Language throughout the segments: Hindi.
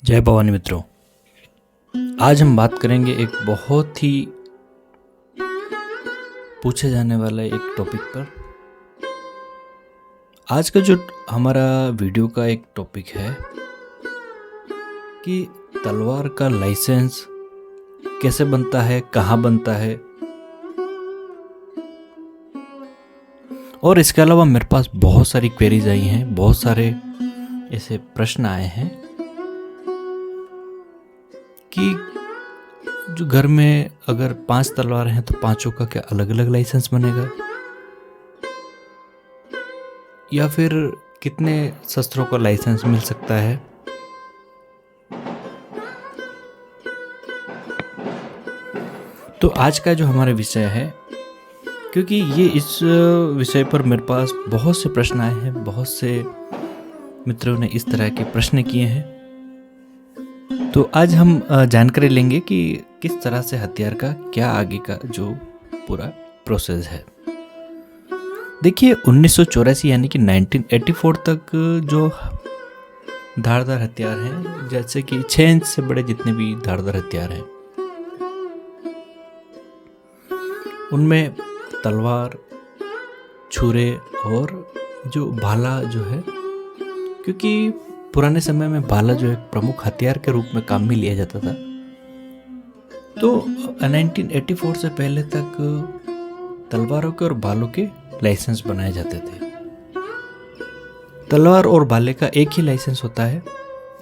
जय भवानी मित्रों। आज हम बात करेंगे एक बहुत ही पूछे जाने वाला एक टॉपिक पर। आज का जो हमारा वीडियो का एक टॉपिक है कि तलवार का लाइसेंस कैसे बनता है, कहाँ बनता है, और इसके अलावा मेरे पास बहुत सारी क्वेरीज आई हैं, बहुत सारे ऐसे प्रश्न आए हैं कि जो घर में अगर 5 तलवार हैं तो पांचों का क्या अलग अलग लाइसेंस बनेगा, या फिर कितने शस्त्रों का लाइसेंस मिल सकता है। तो आज का जो हमारा विषय है, क्योंकि ये इस विषय पर मेरे पास बहुत से प्रश्न आए हैं, बहुत से मित्रों ने इस तरह के प्रश्न किए हैं, तो आज हम जानकारी लेंगे कि किस तरह से हथियार का क्या आगे का जो पूरा प्रोसेस है। देखिए 1984 यानी कि 1984 तक जो धारदार हथियार हैं, जैसे कि 6 इंच से बड़े जितने भी धारदार हथियार हैं, उनमें तलवार, छुरे और जो भाला जो है, क्योंकि पुराने समय में भाला जो एक प्रमुख हथियार के रूप में काम में लिया जाता था, तो 1984 से पहले तक तलवारों के और भालों के लाइसेंस बनाए जाते थे। तलवार और भाले का एक ही लाइसेंस होता है,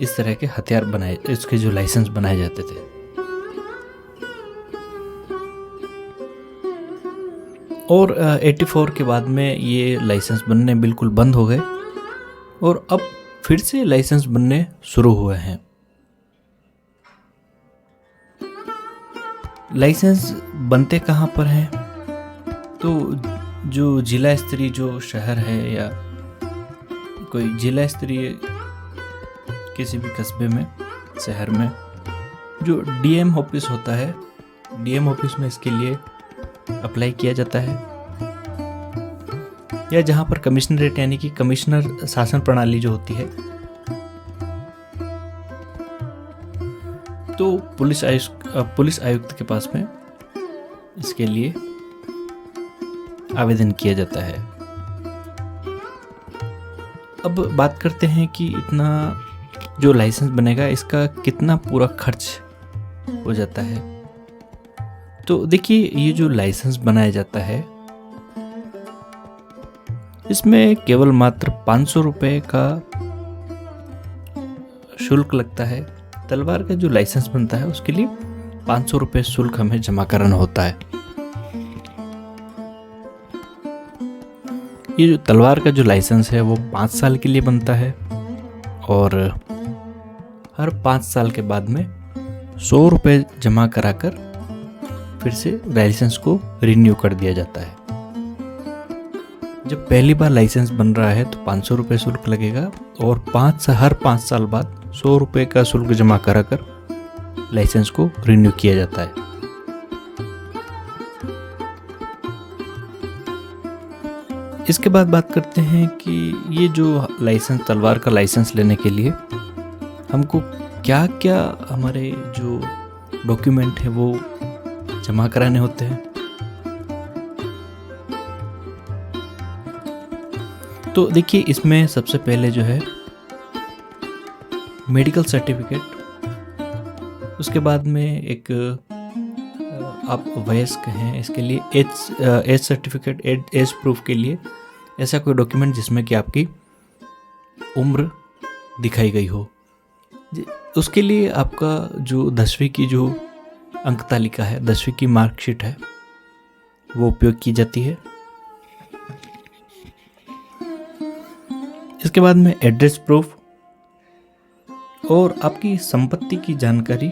इस तरह के हथियार बनाए, इसके जो लाइसेंस बनाए जाते थे। और 84 के बाद में ये लाइसेंस बनने बिल्कुल बंद हो गए और अब फिर से लाइसेंस बनने शुरू हुए हैं। लाइसेंस बनते कहाँ पर हैं? तो जो जिला स्तरीय जो शहर है या कोई जिला स्तरीय किसी भी कस्बे में, शहर में जो डीएम ऑफिस होता है, डीएम ऑफिस में इसके लिए अप्लाई किया जाता है, या जहां पर कमिश्नरेट यानी कि कमिश्नर शासन प्रणाली जो होती है, तो पुलिस आयुक्त के पास में इसके लिए आवेदन किया जाता है। अब बात करते हैं कि इतना जो लाइसेंस बनेगा इसका कितना पूरा खर्च हो जाता है। तो देखिए ये जो लाइसेंस बनाया जाता है, इसमें केवल मात्र 500 रुपये का शुल्क लगता है। तलवार का जो लाइसेंस बनता है उसके लिए 500 रुपये शुल्क हमें जमा कराना होता है। ये जो तलवार का जो लाइसेंस है वो 5 साल के लिए बनता है और हर 5 साल के बाद में 100 रुपये जमा कराकर फिर से लाइसेंस को रिन्यू कर दिया जाता है। जब पहली बार लाइसेंस बन रहा है तो 500 रुपये शुल्क लगेगा और हर 5 साल बाद 100 रुपये का शुल्क जमा कराकर लाइसेंस को रिन्यू किया जाता है। इसके बाद बात करते हैं कि ये जो लाइसेंस, तलवार का लाइसेंस लेने के लिए हमको क्या क्या हमारे जो डॉक्यूमेंट है वो जमा कराने होते हैं। तो देखिए इसमें सबसे पहले जो है मेडिकल सर्टिफिकेट, उसके बाद में एक आप वयस्क हैं इसके लिए एज सर्टिफिकेट, एज प्रूफ के लिए ऐसा कोई डॉक्यूमेंट जिसमें कि आपकी उम्र दिखाई गई हो। उसके लिए आपका जो 10वीं की जो अंक तालिका है, 10वीं की मार्कशीट है, वो उपयोग की जाती है। इसके बाद में एड्रेस प्रूफ और आपकी संपत्ति की जानकारी,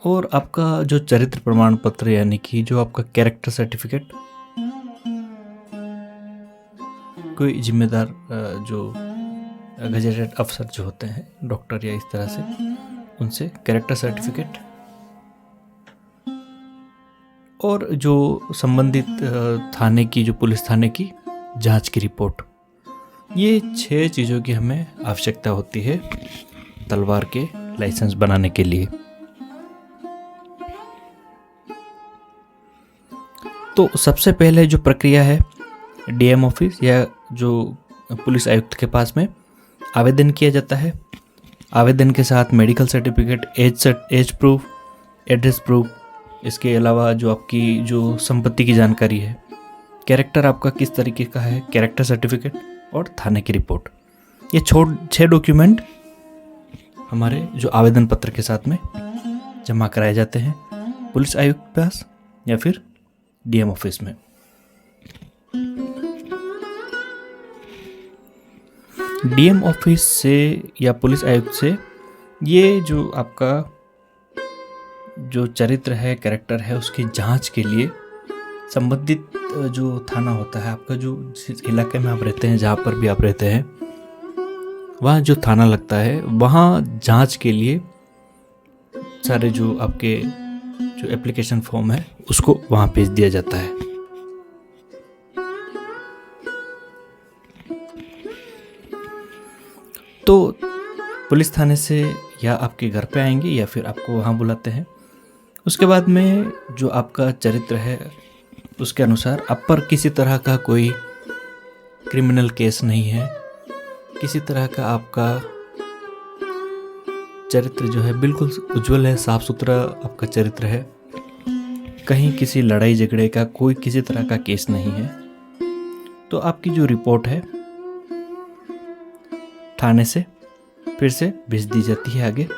और आपका जो चरित्र प्रमाण पत्र यानी कि जो आपका कैरेक्टर सर्टिफिकेट, कोई जिम्मेदार जो गजेटेड अफसर जो होते हैं, डॉक्टर या इस तरह से, उनसे कैरेक्टर सर्टिफिकेट, और जो संबंधित थाने की, जो पुलिस थाने की जांच की रिपोर्ट, ये 6 चीज़ों की हमें आवश्यकता होती है तलवार के लाइसेंस बनाने के लिए। तो सबसे पहले जो प्रक्रिया है, डीएम ऑफिस या जो पुलिस आयुक्त के पास में आवेदन किया जाता है। आवेदन के साथ medical certificate, age proof, address proof, इसके अलावा जो आपकी जो संपत्ति की जानकारी है, कैरेक्टर आपका किस तरीके का है, कैरेक्टर सर्टिफिकेट और थाने की रिपोर्ट, ये 6 डॉक्यूमेंट हमारे जो आवेदन पत्र के साथ में जमा कराए जाते हैं पुलिस आयुक्त के पास या फिर डीएम ऑफिस में। डीएम ऑफिस से या पुलिस आयुक्त से ये जो आपका जो चरित्र है, कैरेक्टर है, उसकी जांच के लिए संबंधित जो थाना होता है आपका, जो जिस इलाके में आप रहते हैं, जहाँ पर भी आप रहते हैं, वहाँ जो थाना लगता है, वहाँ जांच के लिए सारे जो आपके जो एप्लीकेशन फॉर्म है उसको वहाँ भेज दिया जाता है। तो पुलिस थाने से या आपके घर पे आएंगे या फिर आपको वहाँ बुलाते हैं। उसके बाद में जो आपका चरित्र है उसके अनुसार आप पर किसी तरह का कोई क्रिमिनल केस नहीं है, किसी तरह का आपका चरित्र जो है बिल्कुल उज्जवल है, साफ सुथरा आपका चरित्र है, कहीं किसी लड़ाई झगड़े का कोई किसी तरह का केस नहीं है, तो आपकी जो रिपोर्ट है थाने से फिर से भेज दी जाती है आगे,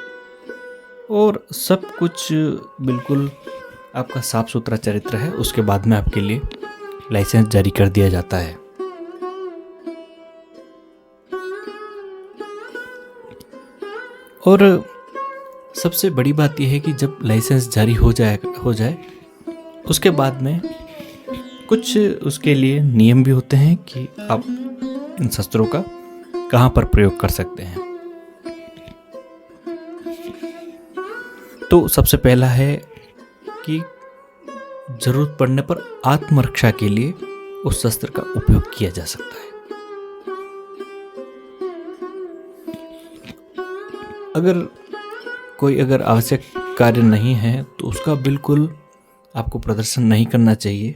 और सब कुछ बिल्कुल आपका साफ सुथरा चरित्र है। उसके बाद में आपके लिए लाइसेंस जारी कर दिया जाता है। और सबसे बड़ी बात यह है कि जब लाइसेंस जारी हो जाए उसके बाद में कुछ उसके लिए नियम भी होते हैं कि आप इन शस्त्रों का कहाँ पर प्रयोग कर सकते हैं। तो सबसे पहला है कि जरूरत पड़ने पर आत्मरक्षा के लिए उस शस्त्र का उपयोग किया जा सकता है। अगर आवश्यक कार्य नहीं है तो उसका बिल्कुल आपको प्रदर्शन नहीं करना चाहिए।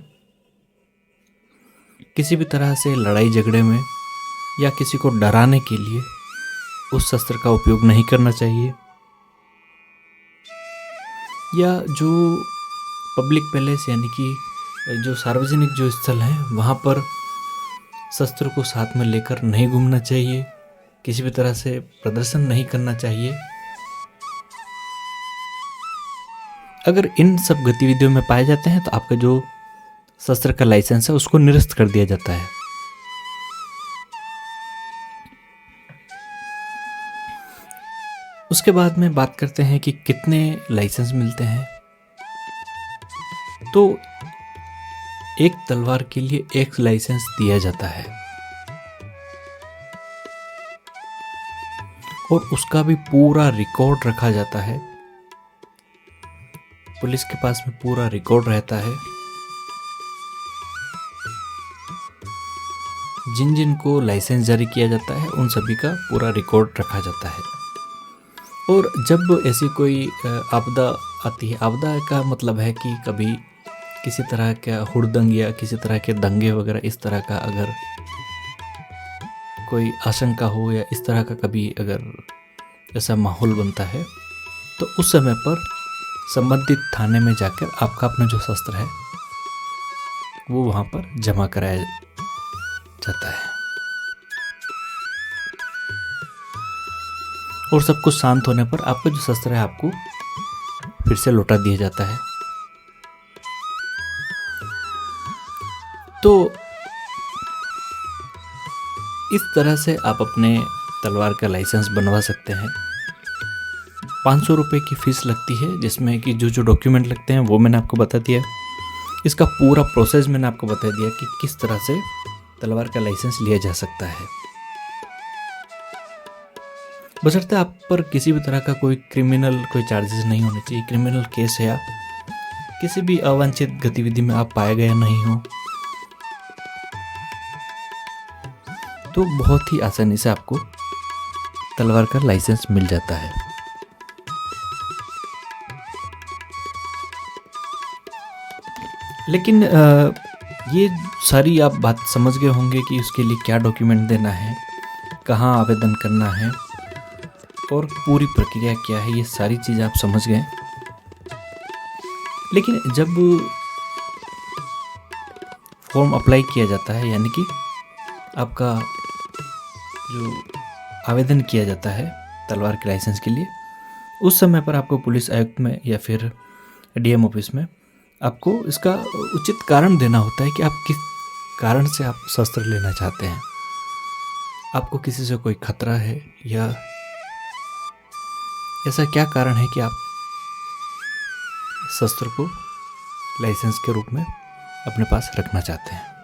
किसी भी तरह से लड़ाई झगड़े में या किसी को डराने के लिए उस शस्त्र का उपयोग नहीं करना चाहिए। या जो पब्लिक पैलेस यानी कि जो सार्वजनिक जो स्थल हैं वहाँ पर शस्त्र को साथ में लेकर नहीं घूमना चाहिए, किसी भी तरह से प्रदर्शन नहीं करना चाहिए। अगर इन सब गतिविधियों में पाए जाते हैं तो आपका जो शस्त्र का लाइसेंस है उसको निरस्त कर दिया जाता है। उसके बाद में बात करते हैं कि कितने लाइसेंस मिलते हैं। तो एक तलवार के लिए एक लाइसेंस दिया जाता है और उसका भी पूरा रिकॉर्ड रखा जाता है। पुलिस के पास में पूरा रिकॉर्ड रहता है। जिन जिन को लाइसेंस जारी किया जाता है उन सभी का पूरा रिकॉर्ड रखा जाता है। और जब ऐसी कोई आपदा आती है, आपदा का मतलब है कि कभी किसी तरह का हुड़दंग या किसी तरह के दंगे वगैरह इस तरह का अगर कोई आशंका हो या इस तरह का कभी अगर ऐसा माहौल बनता है तो उस समय पर संबंधित थाने में जाकर आपका अपना जो शस्त्र है वो वहाँ पर जमा कराया जाता है और सब कुछ शांत होने पर आपका जो शस्त्र है आपको फिर से लौटा दिया जाता है। तो इस तरह से आप अपने तलवार का लाइसेंस बनवा सकते हैं। 500 रुपये की फीस लगती है, जिसमें कि जो डॉक्यूमेंट लगते हैं वो मैंने आपको बता दिया। इसका पूरा प्रोसेस मैंने आपको बता दिया कि किस तरह से तलवार का लाइसेंस लिया जा सकता है। बशर्ते आप पर किसी भी तरह का कोई चार्जेस नहीं होने चाहिए, क्रिमिनल केस है या किसी भी अवांछित गतिविधि में आप पाए गए नहीं हो, तो बहुत ही आसानी से आपको तलवार का लाइसेंस मिल जाता है। लेकिन ये सारी आप बात समझ गए होंगे कि उसके लिए क्या डॉक्यूमेंट देना है, कहाँ आवेदन करना है और पूरी प्रक्रिया क्या है, ये सारी चीज़ आप समझ गए। लेकिन जब फॉर्म अप्लाई किया जाता है, यानी कि आपका जो आवेदन किया जाता है तलवार के लाइसेंस के लिए, उस समय पर आपको पुलिस आयुक्त में या फिर डीएम ऑफिस में आपको इसका उचित कारण देना होता है कि आप किस कारण से आप शस्त्र लेना चाहते हैं। आपको किसी से कोई खतरा है या ऐसा क्या कारण है कि आप शस्त्र को लाइसेंस के रूप में अपने पास रखना चाहते हैं।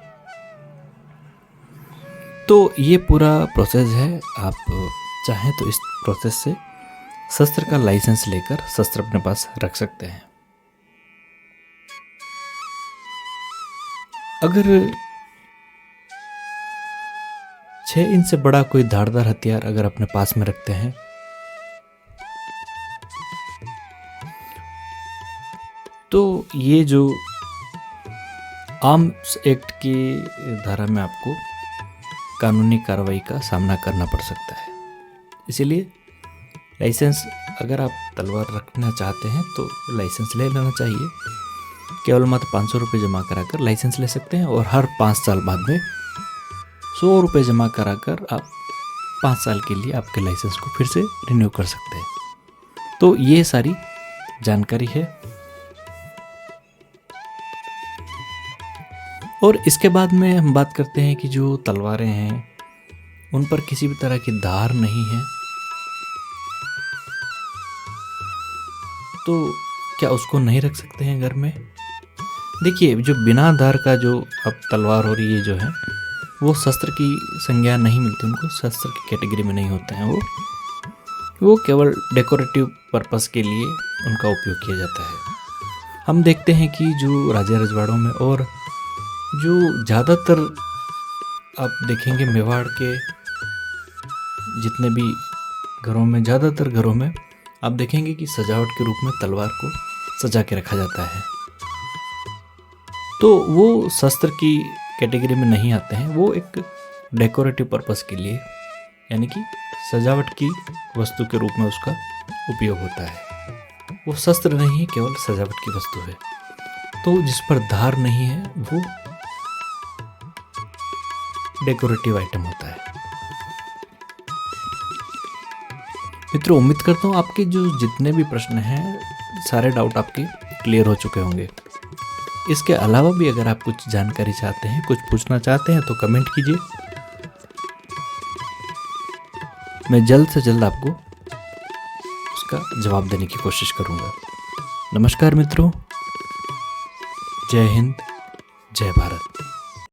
तो ये पूरा प्रोसेस है। आप चाहें तो इस प्रोसेस से शस्त्र का लाइसेंस लेकर शस्त्र अपने पास रख सकते हैं। अगर 6 इंच से बड़ा कोई धारदार हथियार अगर अपने पास में रखते हैं तो ये जो आर्म्स एक्ट की धारा में आपको कानूनी कार्रवाई का सामना करना पड़ सकता है। इसीलिए लाइसेंस अगर आप तलवार रखना चाहते हैं तो लाइसेंस ले लेना चाहिए। केवल मात्र 500 रुपये जमा कराकर लाइसेंस ले सकते हैं और हर 5 साल बाद में 100 रुपये जमा कराकर आप 5 साल के लिए आपके लाइसेंस को फिर से रिन्यू कर सकते हैं। तो ये सारी जानकारी है। और इसके बाद में हम बात करते हैं कि जो तलवारें हैं उन पर किसी भी तरह की धार नहीं है, तो क्या उसको नहीं रख सकते हैं घर में? देखिए, जो बिना धार का जो अब तलवार और ये जो है वो शस्त्र की संज्ञा नहीं मिलती, उनको शस्त्र की कैटेगरी में नहीं होते हैं। वो केवल डेकोरेटिव पर्पस के लिए उनका उपयोग किया जाता है। हम देखते हैं कि जो राजा रजवाड़ों में और जो ज़्यादातर आप देखेंगे मेवाड़ के जितने भी घरों में, ज़्यादातर घरों में आप देखेंगे कि सजावट के रूप में तलवार को सजा के रखा जाता है। तो वो शस्त्र की कैटेगरी में नहीं आते हैं, वो एक डेकोरेटिव पर्पस के लिए यानी कि सजावट की वस्तु के रूप में उसका उपयोग होता है। वो शस्त्र नहीं है, केवल सजावट की वस्तु है। तो जिस पर धार नहीं है वो डेकोरेटिव आइटम होता है। मित्रों, उम्मीद करता हूँ आपके जो जितने भी प्रश्न हैं सारे डाउट आपके क्लियर हो चुके होंगे। इसके अलावा भी अगर आप कुछ जानकारी चाहते हैं, कुछ पूछना चाहते हैं तो कमेंट कीजिए। मैं जल्द से जल्द आपको उसका जवाब देने की कोशिश करूंगा। नमस्कार मित्रों, जय हिंद, जय भारत।